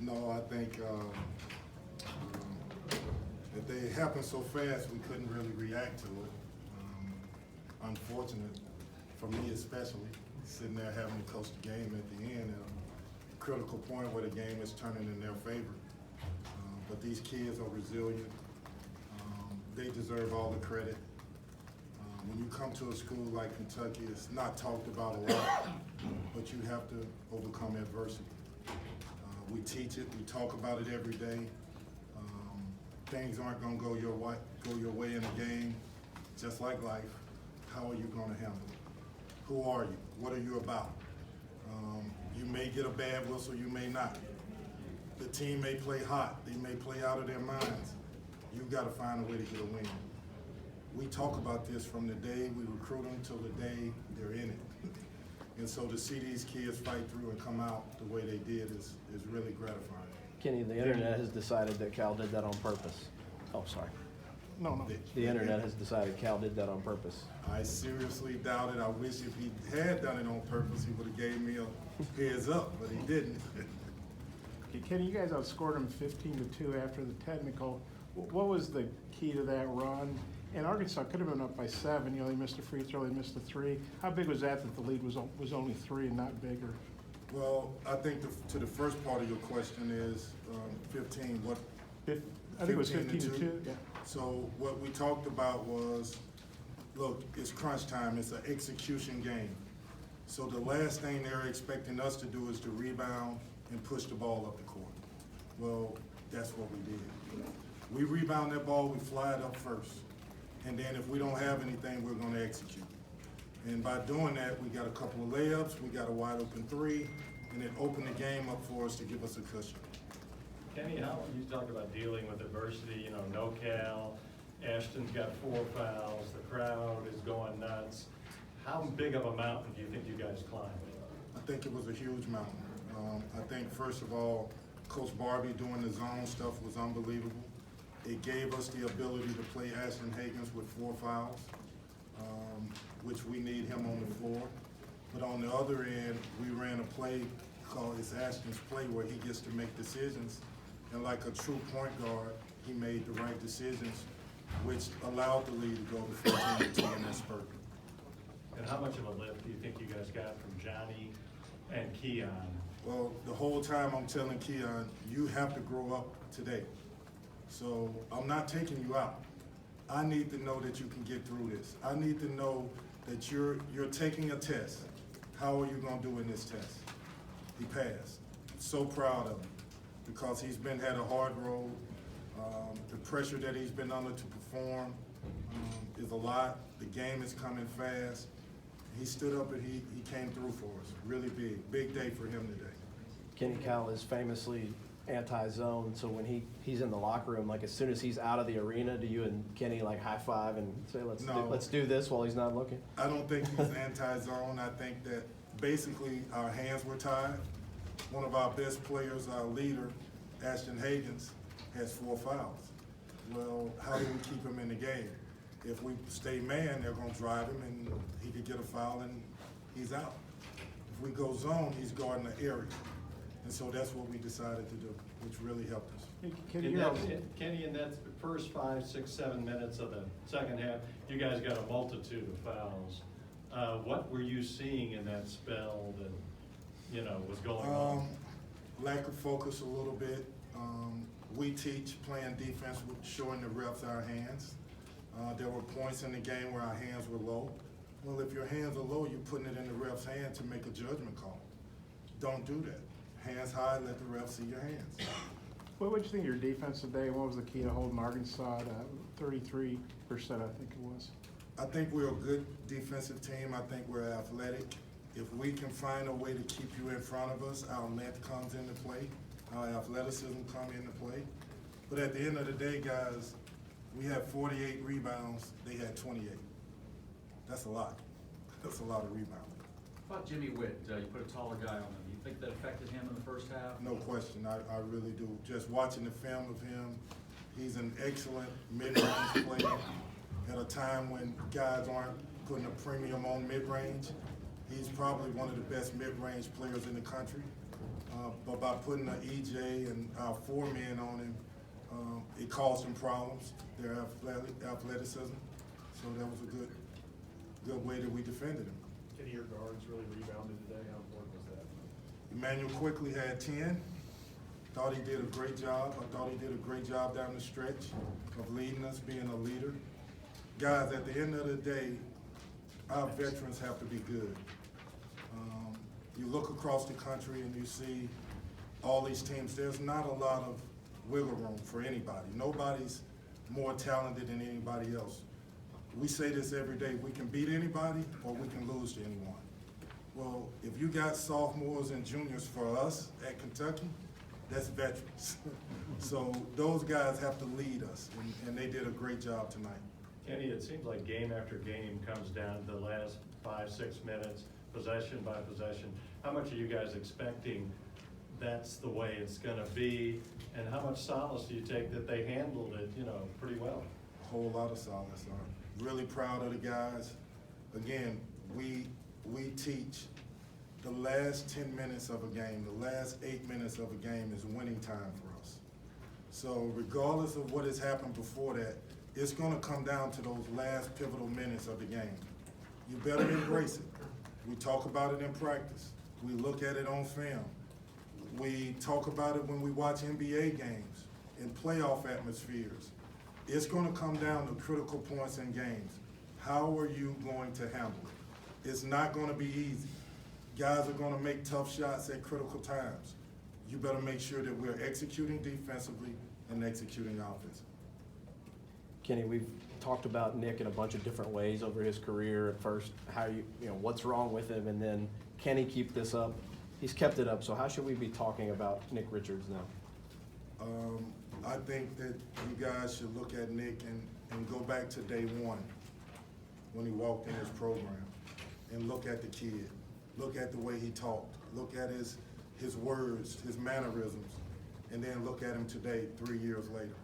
No, I think that they happened so fast we couldn't really react to it. Unfortunate for me especially, sitting there having to coach the game at the end at a critical point where the game is turning in their favor. But these kids are resilient. They deserve all the credit. When you come to a school like Kentucky, it's not talked about a lot, but you have to overcome adversity. We teach it, we talk about it every day. Things aren't gonna go your way in a game, just like life. How are you gonna handle it? Who are you? What are you about? You may get a bad whistle, you may not. The team may play hot, they may play out of their minds. You've gotta find a way to get a win. We talk about this from the day we recruit them till the day they're in it. And so to see these kids fight through and come out the way they did is really gratifying. Kenny, the internet has decided that Cal did that on purpose. Oh, sorry. No. The internet has decided Cal did that on purpose. I seriously doubt it. I wish if he had done it on purpose, he would have gave me a heads up, but he didn't. Okay, Kenny, you guys outscored them 15-2 after the technical. What was the key to that run? And Arkansas could have been up by 7. You know, they missed a free throw, they missed a 3. How big was that the lead was only 3 and not bigger? Well, I think to the first part of your question is 15. What? I think it was 15-2. Yeah. So what we talked about was, look, it's crunch time. It's an execution game. So the last thing they're expecting us to do is to rebound and push the ball up the court. Well, that's what we did. We rebound that ball, we fly it up first. And then if we don't have anything, we're going to execute. And by doing that, we got a couple of layups, we got a wide open 3, and it opened the game up for us to give us a cushion. Kenny, how you talk about dealing with adversity, you know, no Cal, Ashton's got 4 fouls, the crowd is going nuts. How big of a mountain do you think you guys climbed? I think it was a huge mountain. I think, first of all, Coach Barbie doing the zone stuff was unbelievable. It gave us the ability to play Ashton Hagans with 4 fouls, which we need him on the floor. But on the other end, we ran a play called It's Ashton's Play where he gets to make decisions. And like a true point guard, he made the right decisions, which allowed the lead to go to 14-2 in that spurt. And how much of a lift do you think you guys got from Johnny and Keon? Well, the whole time I'm telling Keon, you have to grow up today. So I'm not taking you out. I need to know that you can get through this. I need to know that you're taking a test. How are you gonna do in this test? He passed. So proud of him because he's had a hard road. The pressure that he's been under to perform is a lot. The game is coming fast. He stood up and he came through for us. Really big day for him today. Kenny, Cal is famously anti-zone, so when he's in the locker room, like as soon as he's out of the arena, do you and Kenny like high five and say let's do this while he's not looking? I don't think he's anti-zone. I think that basically our hands were tied. One of our best players, our leader, Ashton Hagans, has 4 fouls. Well, how do we keep him in the game? If we stay man, they're gonna drive him and he could get a foul and he's out. If we go zone, he's guarding the area. And so that's what we decided to do, which really helped us. Kenny, Kenny, in that first 5, 6, 7 minutes of the second half, you guys got a multitude of fouls. What were you seeing in that spell that, was going on? Lack of focus a little bit. We teach playing defense with showing the refs our hands. There were points in the game where our hands were low. Well, if your hands are low, you're putting it in the ref's hand to make a judgment call. Don't do that. Hands high, let the ref see your hands. what would you think of your defense today? What was the key to holding Arkansas to 33%, I think it was? I think we're a good defensive team. I think we're athletic. If we can find a way to keep you in front of us, our length comes into play, our athleticism comes into play. But at the end of the day, guys, we had 48 rebounds, they had 28. That's a lot. That's a lot of rebounding. How about Jimmy Witt? You put a taller guy on him. Do you think that affected him in the first half? No question, I really do. Just watching the film of him, he's an excellent mid-range player. At a time when guys aren't putting a premium on mid-range, he's probably one of the best mid-range players in the country. But by putting an EJ and our 4 men on him, it caused him problems, their athleticism. So that was a good way that we defended him. Any of your guards really rebounded today? How important was that? Emmanuel quickly had 10. Thought he did a great job. I thought he did a great job down the stretch of leading us, being a leader. Guys, at the end of the day, our veterans have to be good. You look across the country and you see all these teams, there's not a lot of wiggle room for anybody. Nobody's more talented than anybody else. We say this every day, we can beat anybody or we can lose to anyone. Well, if you got sophomores and juniors for us at Kentucky, that's veterans. So those guys have to lead us, and they did a great job tonight. Kenny, it seems like game after game comes down to the last 5-6 minutes, possession by possession. How much are you guys expecting that's the way it's gonna be? And how much solace do you take that they handled it, pretty well? A whole lot of solace. I'm really proud of the guys. Again, we teach the last 10 minutes of a game, the last 8 minutes of a game is winning time for us. So regardless of what has happened before that, it's gonna come down to those last pivotal minutes of the game. You better embrace it. We talk about it in practice. We look at it on film. We talk about it when we watch NBA games, in playoff atmospheres. It's gonna come down to critical points in games. How are you going to handle it? It's not gonna be easy. Guys are gonna make tough shots at critical times. You better make sure that we're executing defensively and executing offensively. Kenny, we've talked about Nick in a bunch of different ways over his career. At first, what's wrong with him, and then can he keep this up? He's kept it up, so how should we be talking about Nick Richards now? I think that you guys should look at Nick and go back to day one when he walked in his program and look at the kid. Look at the way he talked. Look at his words, his mannerisms, and then look at him today, 3 years later.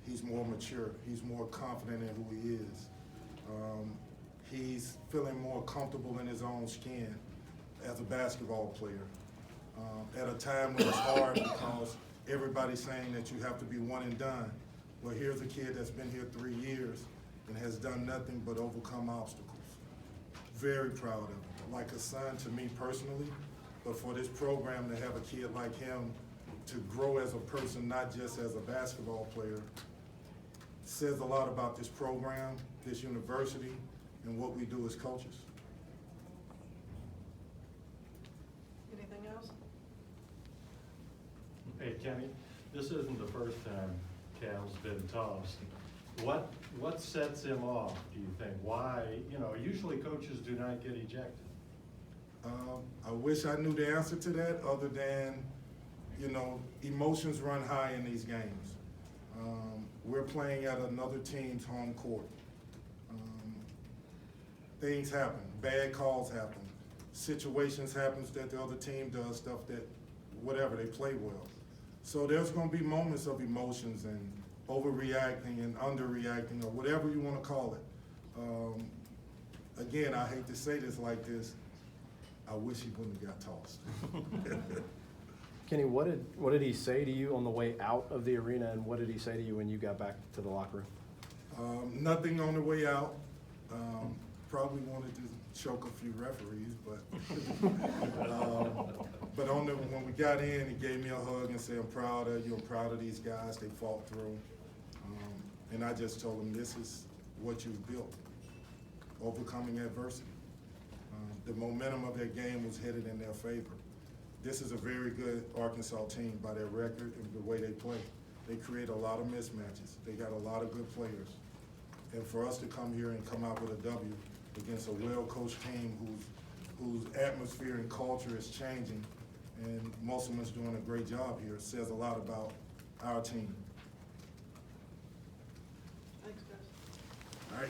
He's more mature. He's more confident in who he is. He's feeling more comfortable in his own skin as a basketball player. At a time when it's hard because everybody's saying that you have to be one and done. Well, here's a kid that's been here 3 years and has done nothing but overcome obstacles. Very proud of him. Like a son to me personally, but for this program to have a kid like him to grow as a person, not just as a basketball player, says a lot about this program, this university, and what we do as coaches. Anything else? Hey, Kenny, this isn't the first time Cal's been tossed. What sets him off, do you think? Why, usually coaches do not get ejected. I wish I knew the answer to that other than, emotions run high in these games. We're playing at another team's home court. Things happen, bad calls happen, situations happens that the other team does stuff that, whatever, they play well. So there's gonna be moments of emotions and overreacting and underreacting or whatever you wanna call it. Again, I hate to say this like this, I wish he wouldn't have got tossed. Kenny, what did he say to you on the way out of the arena, and what did he say to you when you got back to the locker room? Nothing on the way out. Probably wanted to choke a few referees, but when we got in, he gave me a hug and said, "I'm proud of you. I'm proud of these guys. They fought through." And I just told him, "This is what you've built, overcoming adversity." The momentum of their game was headed in their favor. This is a very good Arkansas team by their record and the way they play. They create a lot of mismatches. They got a lot of good players. And for us to come here and come out with a W against a well-coached team whose atmosphere and culture is changing, and Musselman's doing a great job here, says a lot about our team.